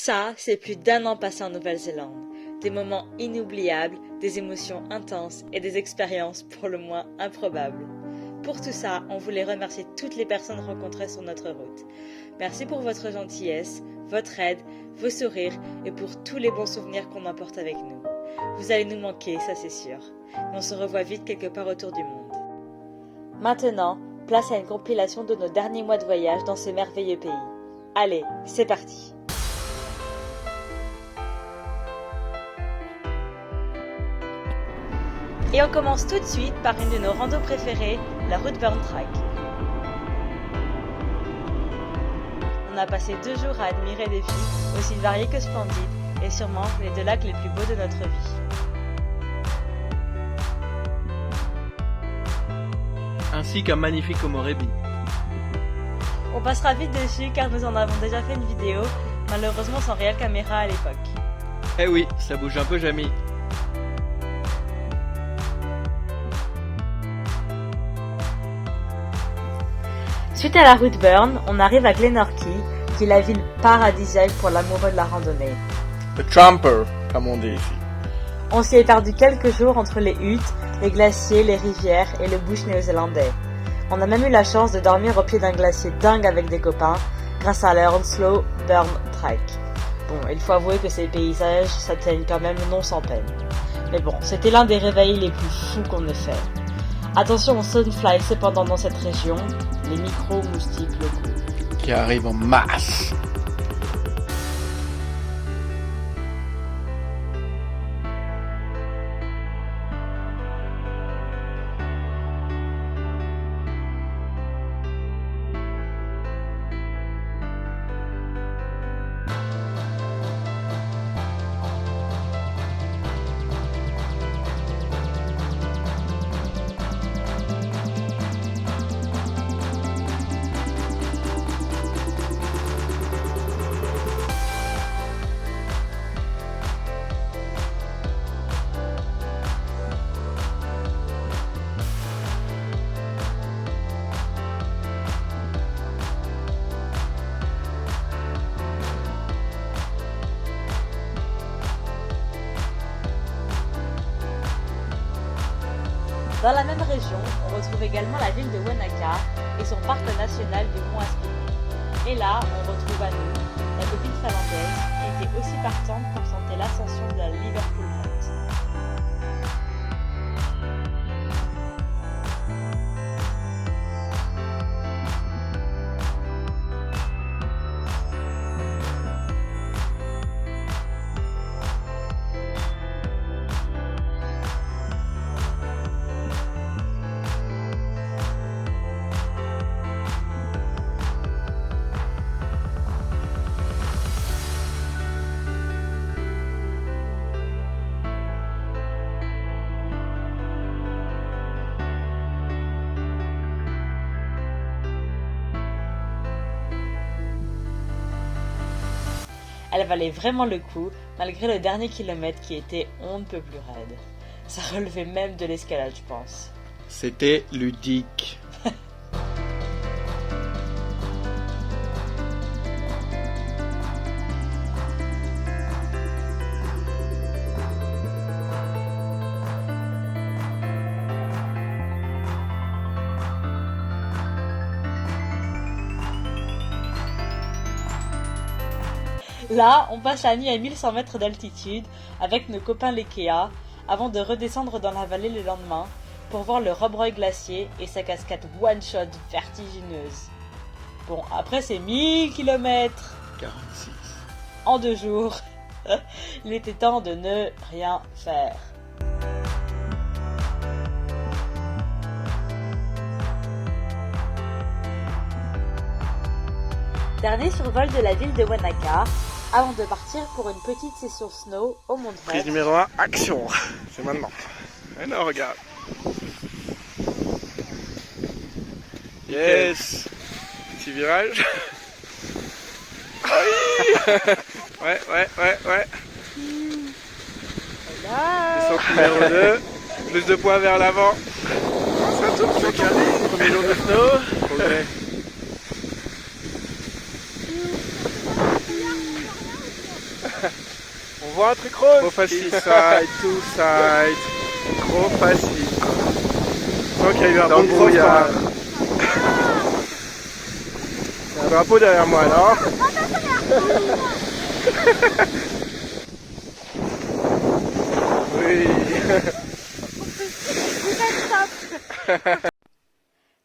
Ça, c'est plus d'1 an passé en Nouvelle-Zélande. Des moments inoubliables, des émotions intenses et des expériences pour le moins improbables. Pour tout ça, on voulait remercier toutes les personnes rencontrées sur notre route. Merci pour votre gentillesse, votre aide, vos sourires et pour tous les bons souvenirs qu'on emporte avec nous. Vous allez nous manquer, ça c'est sûr. Mais on se revoit vite quelque part autour du monde. Maintenant, place à une compilation de nos derniers mois de voyage dans ce merveilleux pays. Allez, c'est parti! Et on commence tout de suite par une de nos randos préférées, la route Burn Track. On a passé 2 jours à admirer des vues aussi variées que splendides et sûrement les 2 lacs les plus beaux de notre vie. Ainsi qu'un magnifique Komorebi. On passera vite dessus car nous en avons déjà fait une vidéo, malheureusement sans réelle caméra à l'époque. Eh oui, ça bouge un peu Jamie. Suite à la route Burn, on arrive à Glenorchy, qui est la ville paradisiaque pour l'amoureux de la randonnée. Le Tramper, comme on dit ici. On s'y est perdu quelques jours entre les huttes, les glaciers, les rivières et le bush néo-zélandais. On a même eu la chance de dormir au pied d'un glacier dingue avec des copains, grâce à la Onslow Burn Track. Bon, il faut avouer que ces paysages s'atteignent quand même non sans peine. Mais bon, c'était l'un des réveils les plus fous qu'on ait fait. Attention aux sunfly cependant dans cette région, les micro-moustiques locaux. Qui arrive en masse. Dans la même région, on retrouve également la ville de Wanaka et son parc national du Mont Aspin. Et là, on retrouve à nous la copine finlandaise qui était aussi partante pour tenter l'ascension de la Liverpool Mount. Elle valait vraiment le coup, malgré le dernier kilomètre qui était on ne peut plus raide. Ça relevait même de l'escalade, je pense. C'était ludique. Là, on passe la nuit à 1100 mètres d'altitude avec nos copains les Kea avant de redescendre dans la vallée le lendemain pour voir le Rob Roy glacier et sa cascade one-shot vertigineuse. Bon, après ces 1000 km 46. en 2 jours, il était temps de ne rien faire. Dernier survol de la ville de Wanaka, avant de partir pour une petite session snow au Mont Prise Drake. numéro 1, action. C'est maintenant. Et non, regarde. Yes. Petit virage. Ouais. Descente numéro 2. Plus de points vers l'avant. Ça tourne, c'est calé. Premier jour de snow. Progrès. vois un truc rose. Trop facile, side to side. Trop facile. Je sens qu'il y a eu un bon brouillard. Il y a un drapeau derrière moi alors. Oui.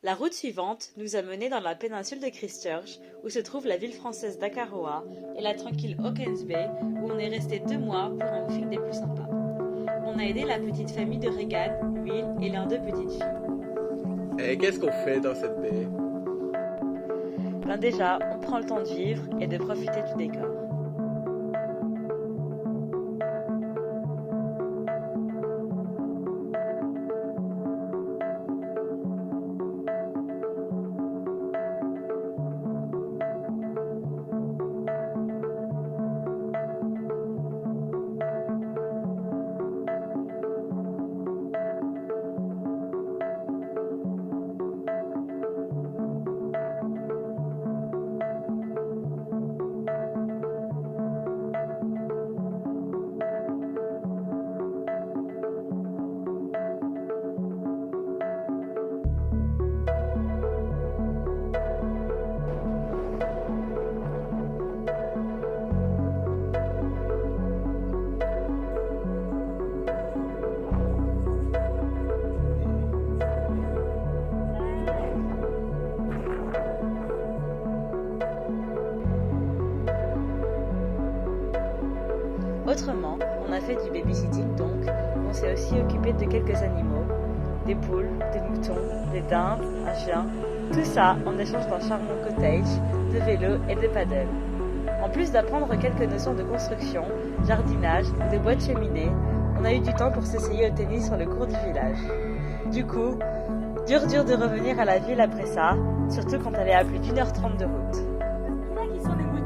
La route suivante nous a menés dans la péninsule de Christchurch, où se trouve la ville française d'Akaroa, et la tranquille Hawke's Bay, où on est resté 2 mois pour un woofing des plus sympas. On a aidé la petite famille de Regan, Will et leurs 2 petites filles. Et qu'est-ce qu'on fait dans cette baie? Ben déjà, on prend le temps de vivre et de profiter du décor. Autrement, on a fait du babysitting donc, on s'est aussi occupé de quelques animaux, des poules, des moutons, des dindes, un chien, tout ça en échange d'un charmant cottage, de vélo et de paddle. En plus d'apprendre quelques notions de construction, jardinage, de bois de cheminée, on a eu du temps pour s'essayer au tennis sur le cours du village. Du coup, dur de revenir à la ville après ça, surtout quand elle est à plus d'1h30 de route. Là qui sont les moutons.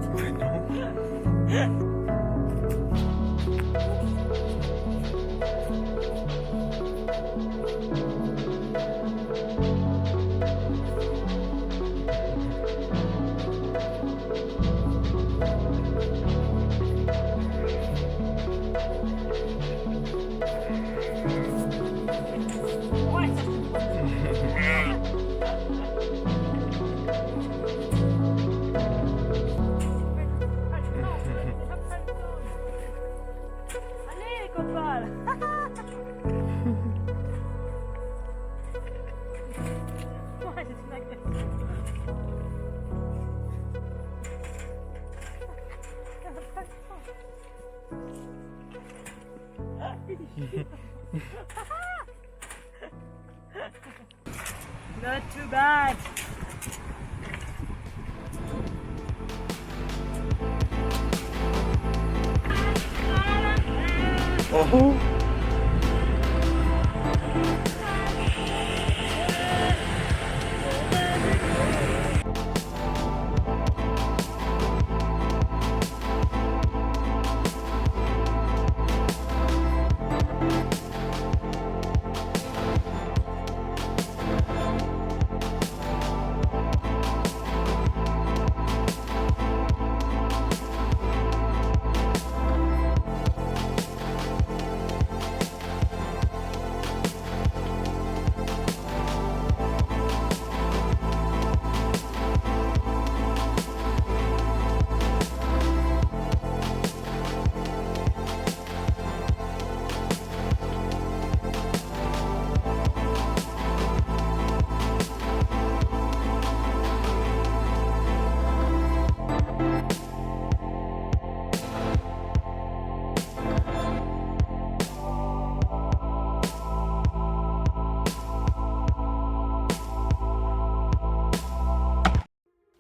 Not too bad. Oh.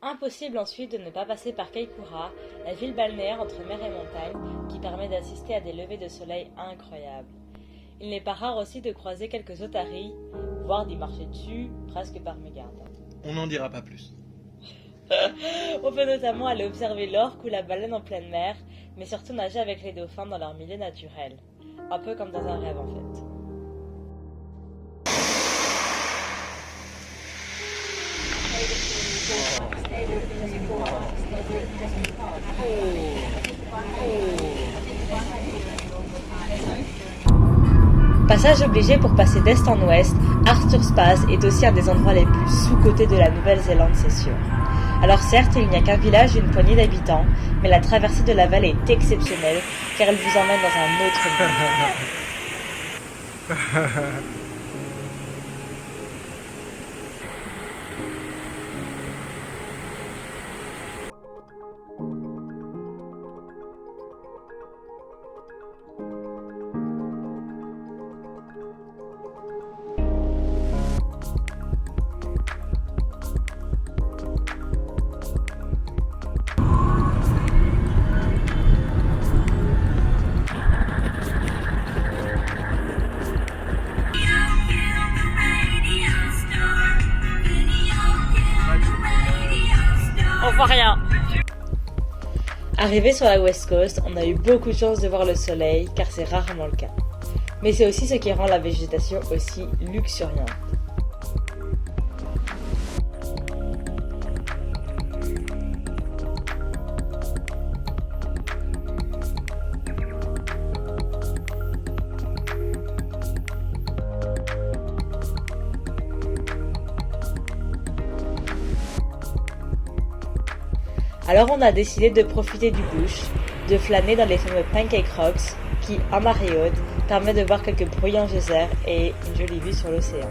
Impossible ensuite de ne pas passer par Kaikoura, la ville balnéaire entre mer et montagne, qui permet d'assister à des levées de soleil incroyables. Il n'est pas rare aussi de croiser quelques otaries, voire d'y marcher dessus, presque par mégarde. On n'en dira pas plus. On peut notamment aller observer l'orque ou la baleine en pleine mer, mais surtout nager avec les dauphins dans leur milieu naturel. Un peu comme dans un rêve en fait. Passage obligé pour passer d'est en ouest, Arthur's Pass est aussi un des endroits les plus sous-cotés de la Nouvelle-Zélande, c'est sûr. Alors certes, il n'y a qu'un village et une poignée d'habitants, mais la traversée de la vallée est exceptionnelle, car elle vous emmène dans un autre monde. On voit rien. Arrivé sur la West Coast, on a eu beaucoup de chance de voir le soleil, car c'est rarement le cas. Mais c'est aussi ce qui rend la végétation aussi luxuriante. Alors on a décidé de profiter du bush, de flâner dans les fameux Pancake Rocks qui, en marée haute, permet de voir quelques bruyants geysers et une jolie vue sur l'océan.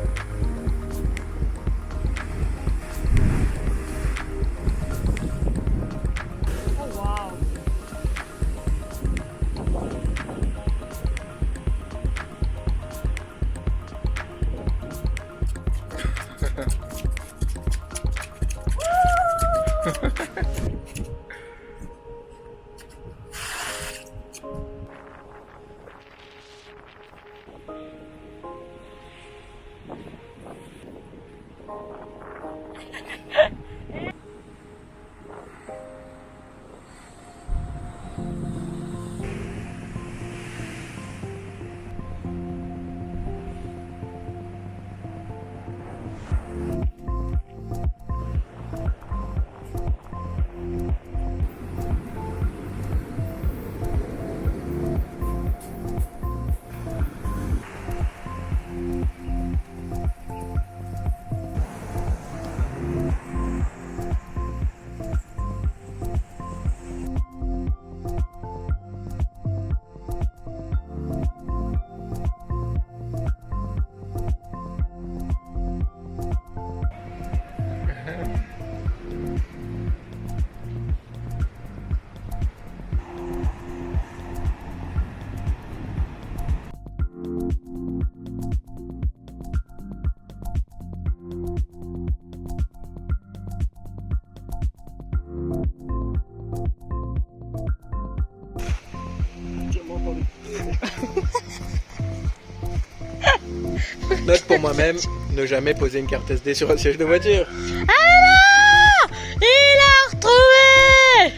Note pour moi-même, ne jamais poser une carte SD sur un siège de voiture. Ah non! Il a retrouvé!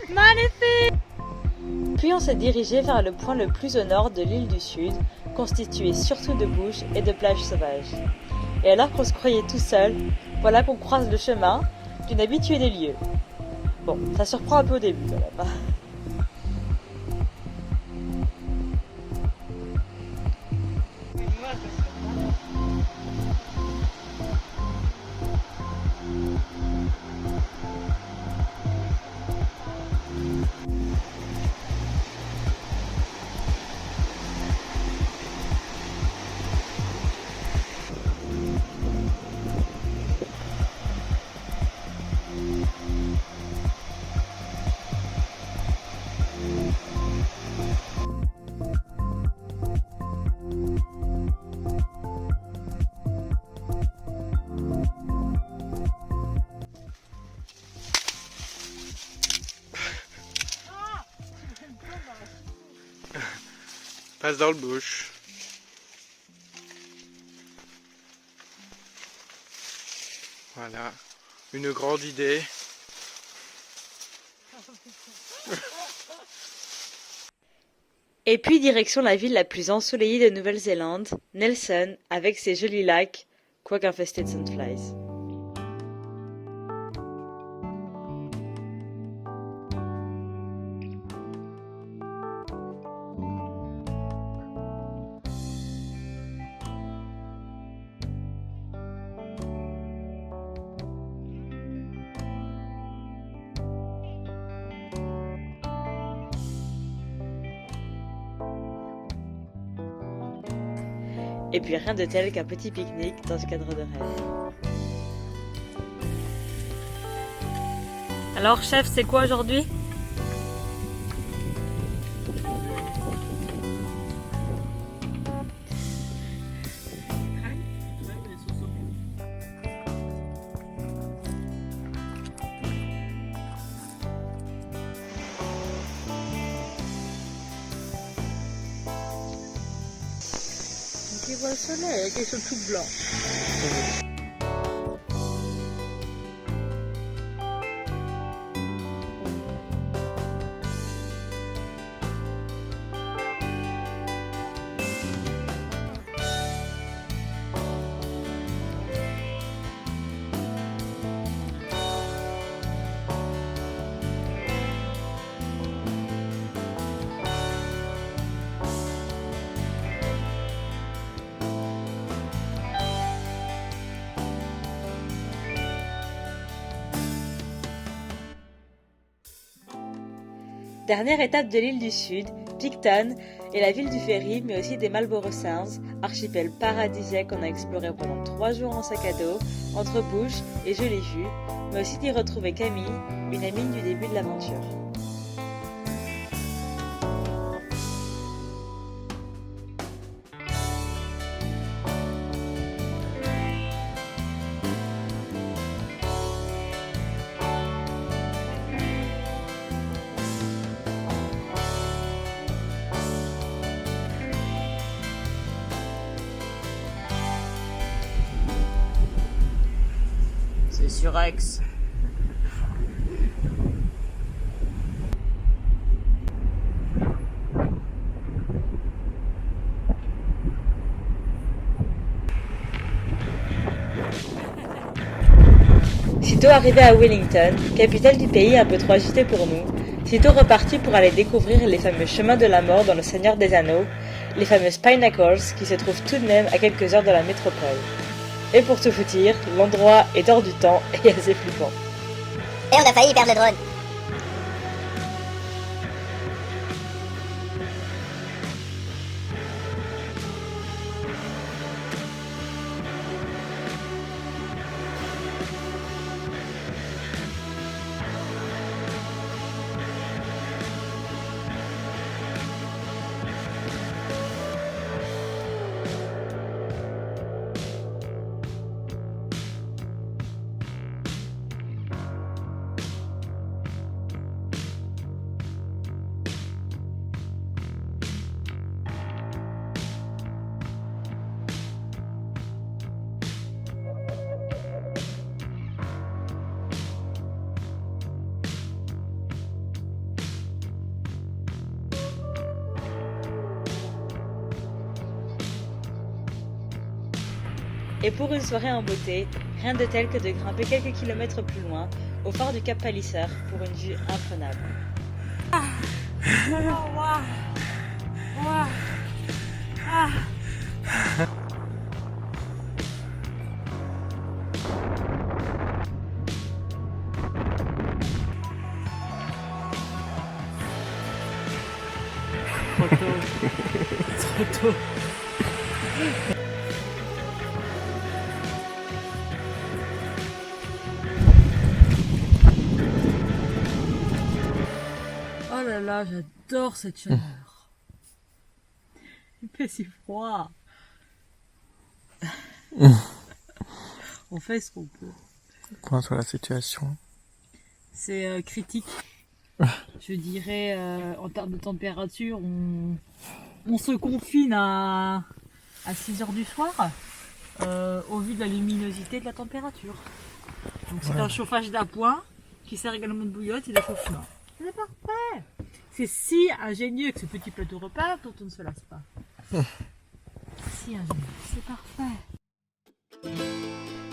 Magnifique! Puis on s'est dirigé vers le point le plus au nord de l'île du Sud, constitué surtout de bush et de plages sauvages. Et alors qu'on se croyait tout seul, voilà qu'on croise le chemin d'une habituée des lieux. Bon, ça surprend un peu au début quand même. Passe dans le bush. Voilà, une grande idée. Et puis direction la ville la plus ensoleillée de Nouvelle-Zélande, Nelson, avec ses jolis lacs, quoique infestés de sunflies. Et puis rien de tel qu'un petit pique-nique dans ce cadre de rêve. Alors chef, c'est quoi aujourd'hui ? Tu vois le soleil avec les cheveux tout blancs. Dernière étape de l'île du Sud, Picton et la ville du ferry, mais aussi des Marlborough Sounds, archipel paradisiaque qu'on a exploré pendant 3 jours en sac à dos, entre bouches et jolies vues, mais aussi d'y retrouver Camille, une amie du début de l'aventure. C'est sur Aix. Sitôt arrivé à Wellington, capitale du pays un peu trop agitée pour nous, sitôt reparti pour aller découvrir les fameux chemins de la mort dans le Seigneur des Anneaux, les fameuses Pinnacles qui se trouvent tout de même à quelques heures de la métropole. Et pour tout vous dire, l'endroit est hors du temps et assez flippant. Et on a failli perdre le drone. Et pour une soirée en beauté, rien de tel que de grimper quelques kilomètres plus loin, au phare du Cap Palliser, pour une vue imprenable. Trop tôt. Trop tôt. Oh là là, j'adore cette chaleur. Il fait si froid. On fait ce qu'on peut. Point sur la situation. C'est critique. Je dirais, en termes de température, on se confine à 6 heures du soir, au vu de la luminosité et de la température. Donc c'est un chauffage d'appoint qui sert également de bouillotte et de chauffe-eau. C'est parfait. C'est si ingénieux que ce petit plateau repas dont on ne se lasse pas. Si ingénieux, c'est parfait.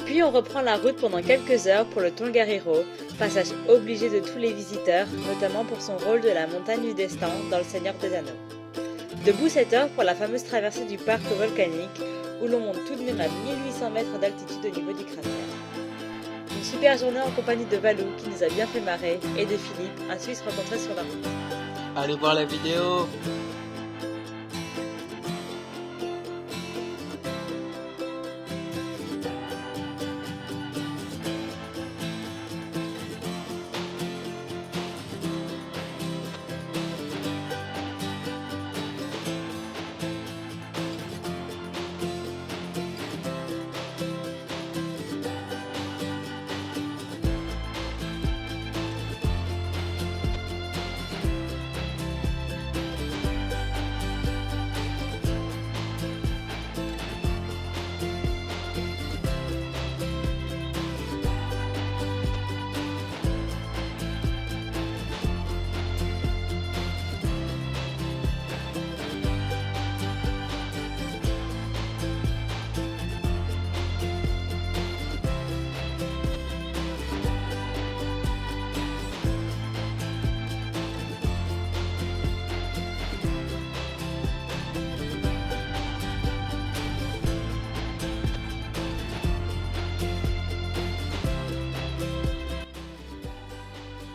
Puis on reprend la route pendant quelques heures pour le Tongariro, passage obligé de tous les visiteurs, notamment pour son rôle de la montagne du destin dans le Seigneur des Anneaux. Debout 7 heures pour la fameuse traversée du parc volcanique, où l'on monte tout de même à 1800 mètres d'altitude au niveau du cratère. Une super journée en compagnie de Valou qui nous a bien fait marrer, et de Philippe, un Suisse rencontré sur la route. Allez voir la vidéo.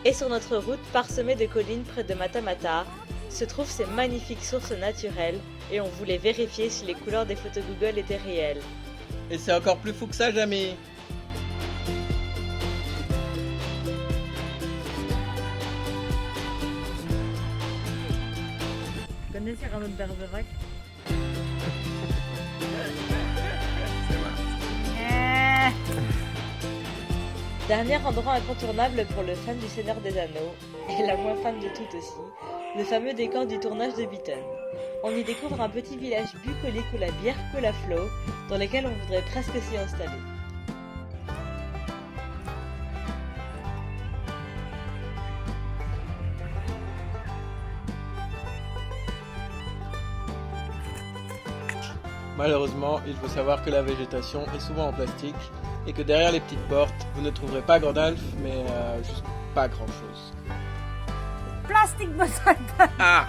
Et sur notre route parsemée de collines près de Matamata, se trouvent ces magnifiques sources naturelles et on voulait vérifier si les couleurs des photos Google étaient réelles. Et c'est encore plus fou que ça, Jamy. Vous connaissez Arnaud de Bergerac? Dernier endroit incontournable pour le fan du Seigneur des Anneaux, et la moins fan de toutes aussi, le fameux décor du tournage de Beaton. On y découvre un petit village bucolique où la bière coule à flot, dans lequel on voudrait presque s'y installer. Malheureusement, il faut savoir que la végétation est souvent en plastique et que derrière les petites portes, vous ne trouverez pas Gandalf, mais juste pas grand-chose. Plastique besoin. Ah.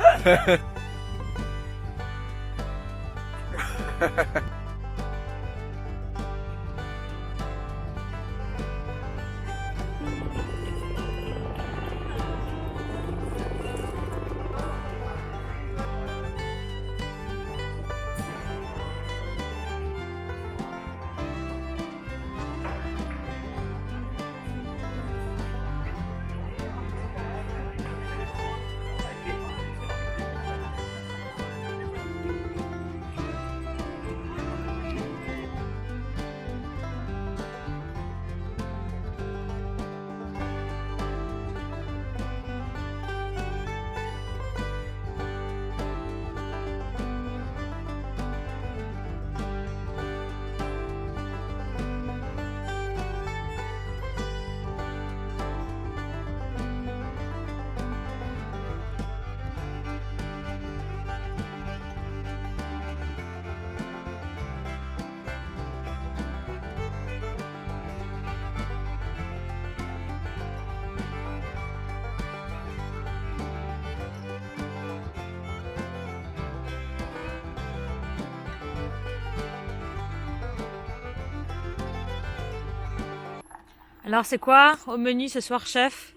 Alors c'est quoi au menu ce soir, chef?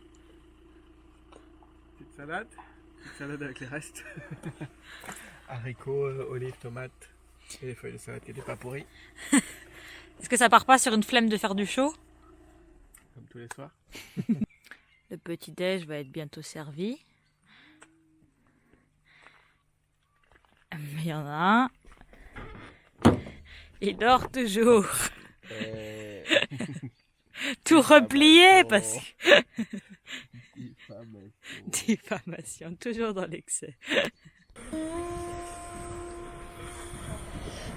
Petite salade avec les restes. Haricots, olives, tomates et les feuilles de salade qui n'étaient pas pourries, Est-ce que ça part pas sur une flemme de faire du chaud? comme tous les soirs. Le petit-déj va être bientôt servi. Mais il y en a un. Il dort toujours. Tout replié parce que... Diffamation, toujours dans l'excès.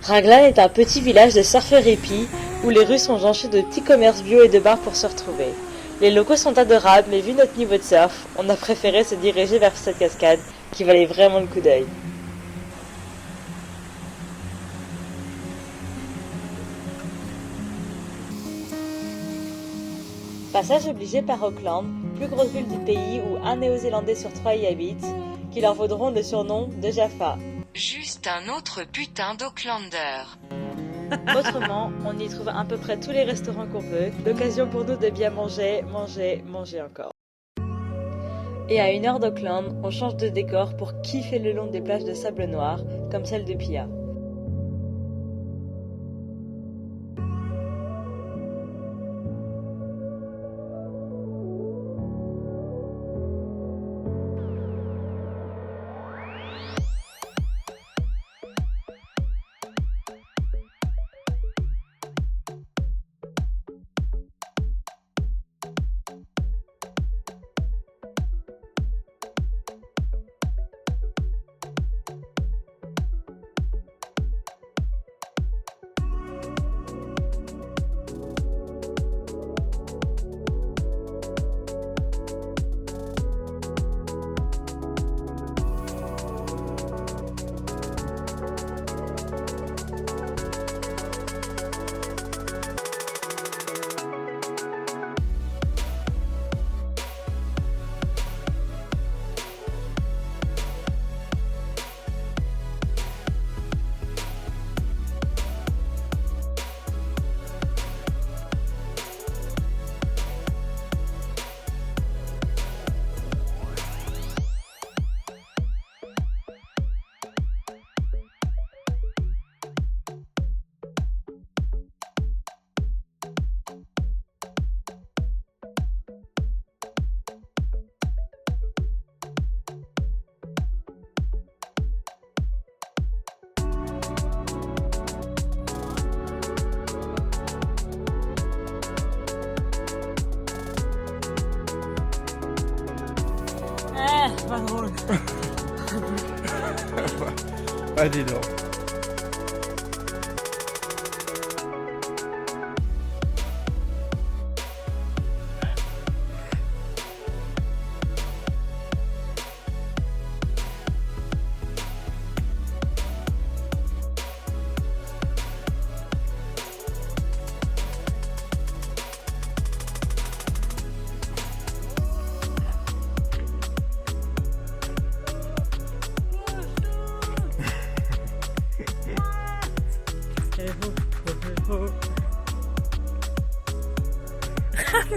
Raglan est un petit village de surfeurs hippies où les rues sont jonchées de petits commerces bio et de bars pour se retrouver. Les locaux sont adorables, mais vu notre niveau de surf, on a préféré se diriger vers cette cascade qui valait vraiment le coup d'œil. Passage obligé par Auckland, plus grosse ville du pays où un Néo-Zélandais sur 3 y habite, qui leur vaudront le surnom de Jaffa. Juste un autre putain d'Aucklander. Autrement, on y trouve à peu près tous les restaurants qu'on veut, l'occasion pour nous de bien manger, manger encore. Et à 1 heure d'Auckland, on change de décor pour kiffer le long des plages de sable noir, comme celle de Pia. Pas drôle. Ah, dis donc.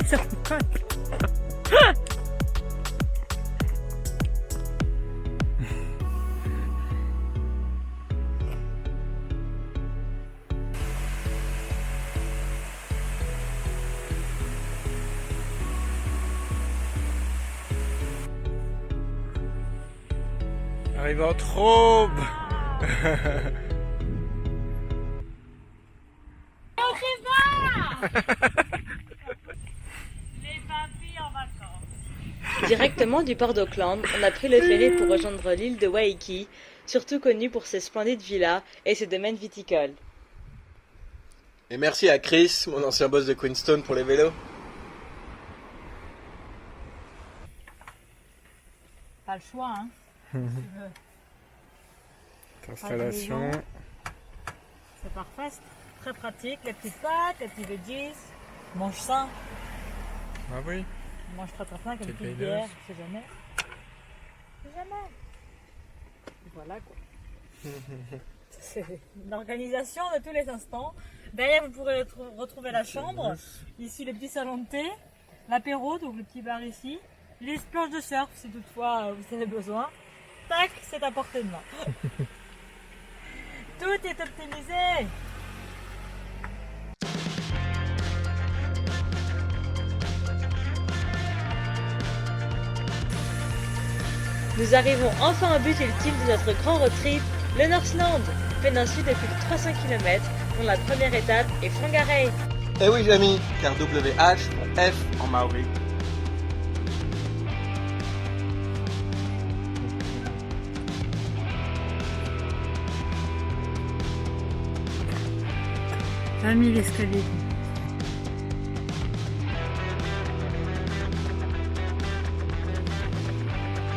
Ça me colle. Arrive en trombe. Directement du port d'Auckland, on a pris le ferry pour rejoindre l'île de Waiheke, surtout connue pour ses splendides villas et ses domaines viticoles. Et merci à Chris, mon ancien boss de Queenstown, pour les vélos. Pas le choix, hein. Si tu veux. Installation. C'est parfait, c'est très pratique. Les petites pâtes, les petits veggies. Mange sain. Ah oui. Mange très très sain, comme une Petite petite baineuse. bière. Je sais jamais. Je sais jamais. Et voilà quoi. C'est une organisation de tous les instants. Derrière, vous pourrez retrouver la chambre. Ici, le petit salon de thé. L'apéro, donc le petit bar ici. Les planches de surf, si toutefois vous en avez besoin. Tac, c'est à portée de main. Tout est optimisé. Nous arrivons enfin au but ultime de notre grand road trip, le Northland, péninsule de plus de 300 km, dont la première étape est Whangarei. Eh oui, Jamie, car WH pour F en maori. J'ai mis l'escalier.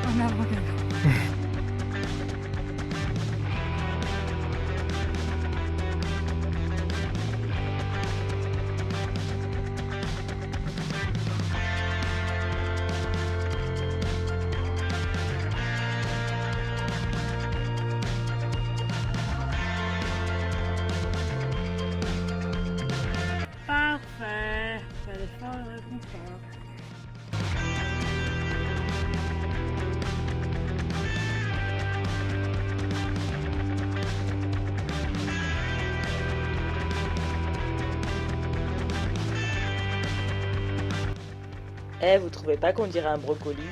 En avant. Parfait. Fallait pas le confort. Eh, vous trouvez pas qu'on dirait un brocoli?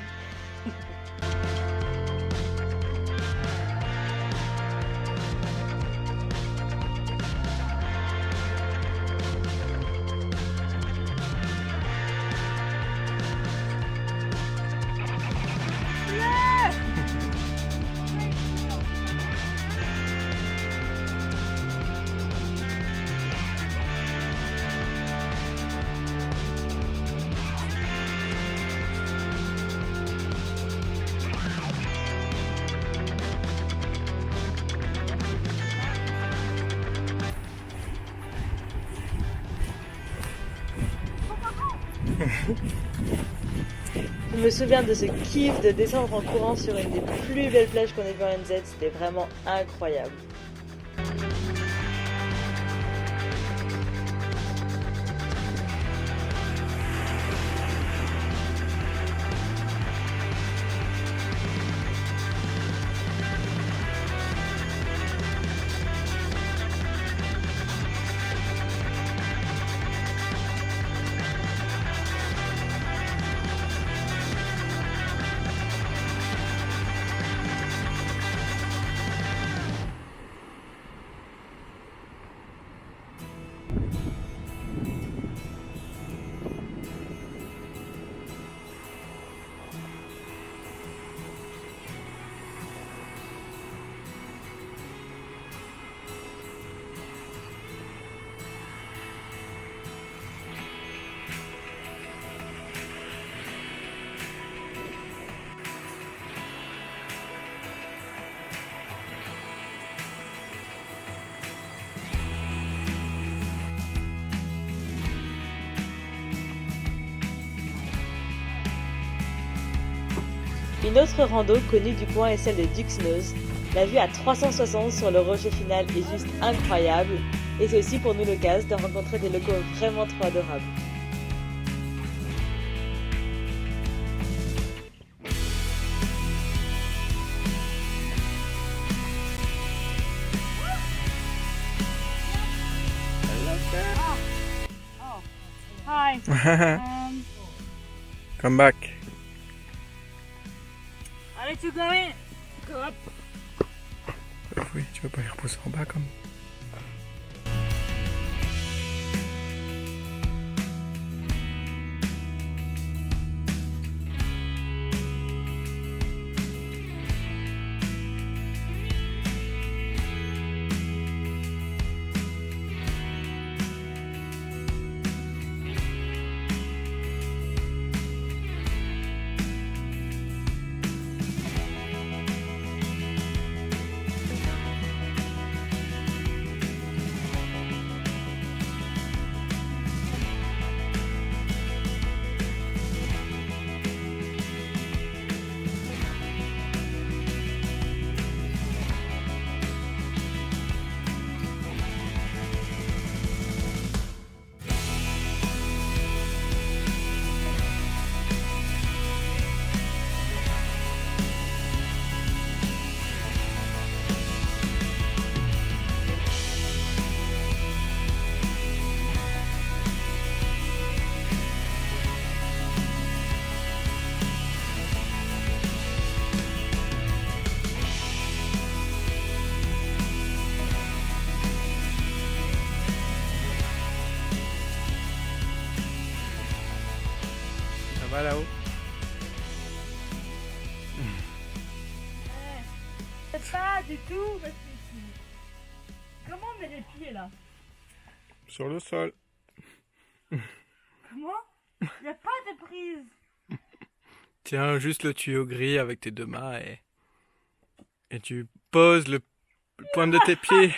Je me souviens de ce kiff de descendre en courant sur une des plus belles plages qu'on ait vues en NZ, c'était vraiment incroyable. Une autre rando connue du coin est celle de Duke's Nose. La vue à 360 sur le rocher final est juste incroyable et c'est aussi pour nous l'occasion de rencontrer des locaux vraiment trop adorables. Hi. Come back. Allez, tu go in. Go up. Oui, tu veux pas les repousser en bas comme. Ça va là-haut? C'est pas du tout, parce que comment on met les pieds là? Sur le sol. Comment? Il n'y a pas de prise. Tiens juste le tuyau gris avec tes deux mains et tu poses le pointe de tes pieds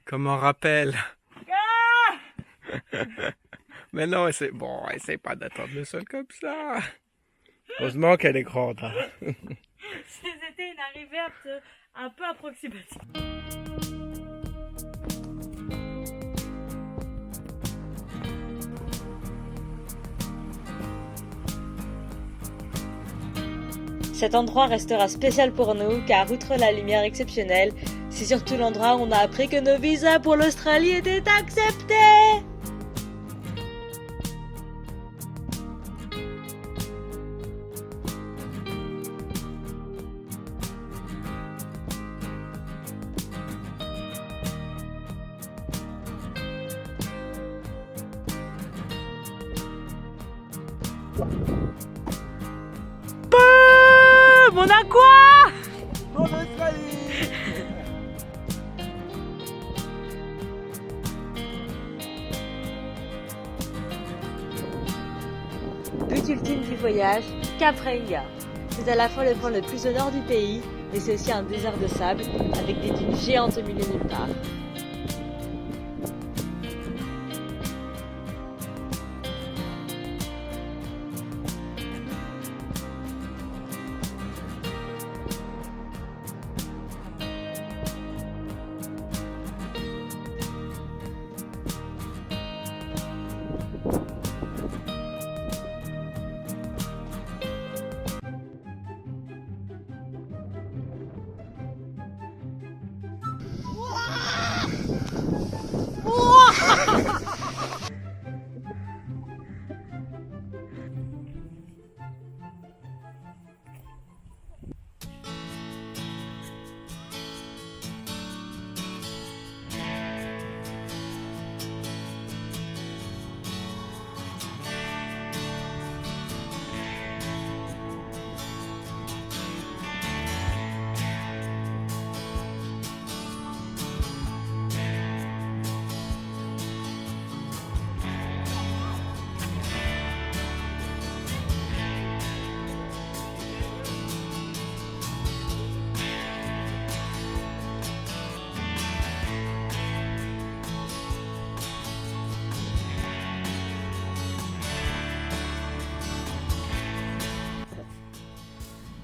comme un rappel. Mais non, essaye pas d'attendre le sol comme ça. Heureusement qu'elle est grande. Hein. C'était une arrivée un peu approximative. Cet endroit restera spécial pour nous car outre la lumière exceptionnelle, c'est surtout l'endroit où on a appris que nos visas pour l'Australie étaient acceptés. Mon aqua! En Australie! But ultime du voyage, Cap Reinga. C'est à la fois le point le plus au nord du pays, mais c'est aussi un désert de sable avec des dunes géantes au milieu nulle part.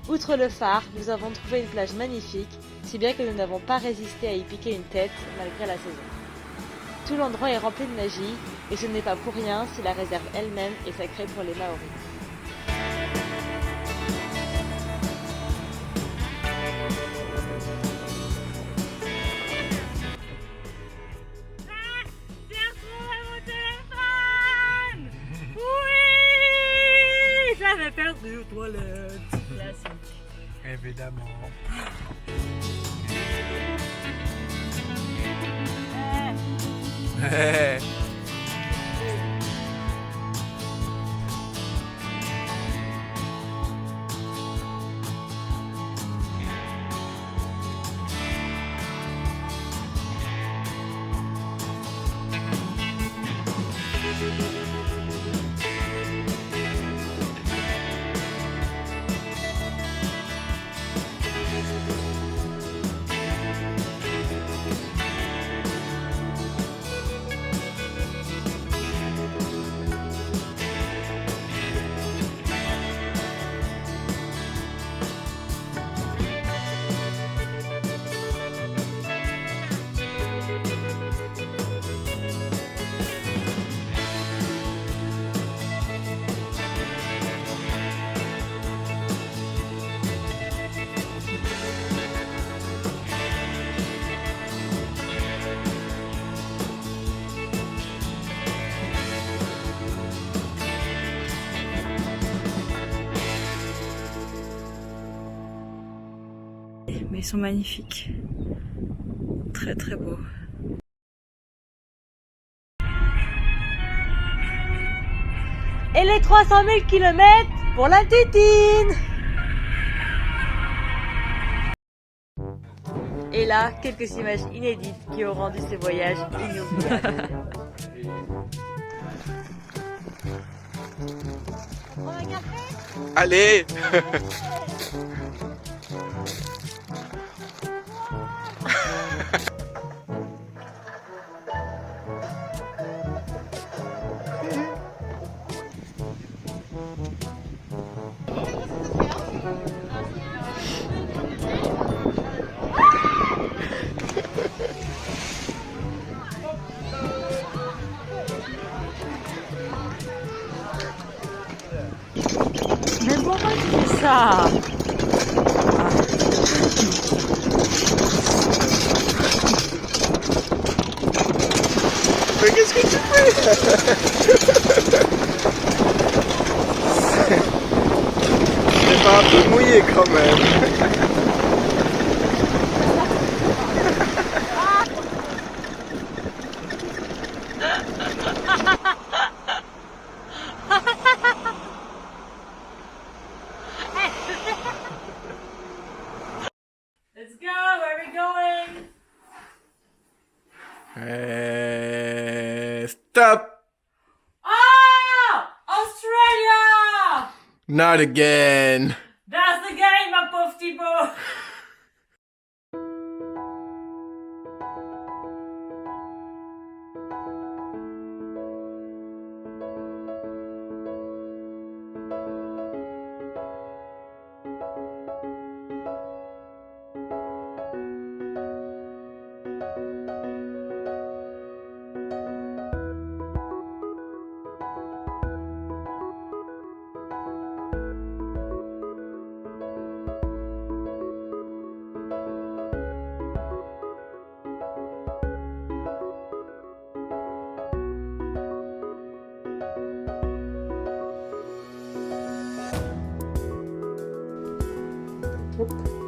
Outre le phare, nous avons trouvé une plage magnifique, si bien que nous n'avons pas résisté à y piquer une tête malgré la saison. Tout l'endroit est rempli de magie, et ce n'est pas pour rien si la réserve elle-même est sacrée pour les Maoris. J'avais perdu aux toilettes. Classique. Évidemment. Hey. Mais ils sont magnifiques. Très très beaux. Et les 300 000 km pour la Tétine! Et là, quelques images inédites qui ont rendu ces voyages inoubliables. Allez. Mais pourquoi tu fais ça? Mais qu'est-ce que tu fais? C'est pas un peu mouillé quand même. Let's go, where are we going? Stop! Ah! Australia! Not again. That's the game, ma pauvre Thibaut! Hop.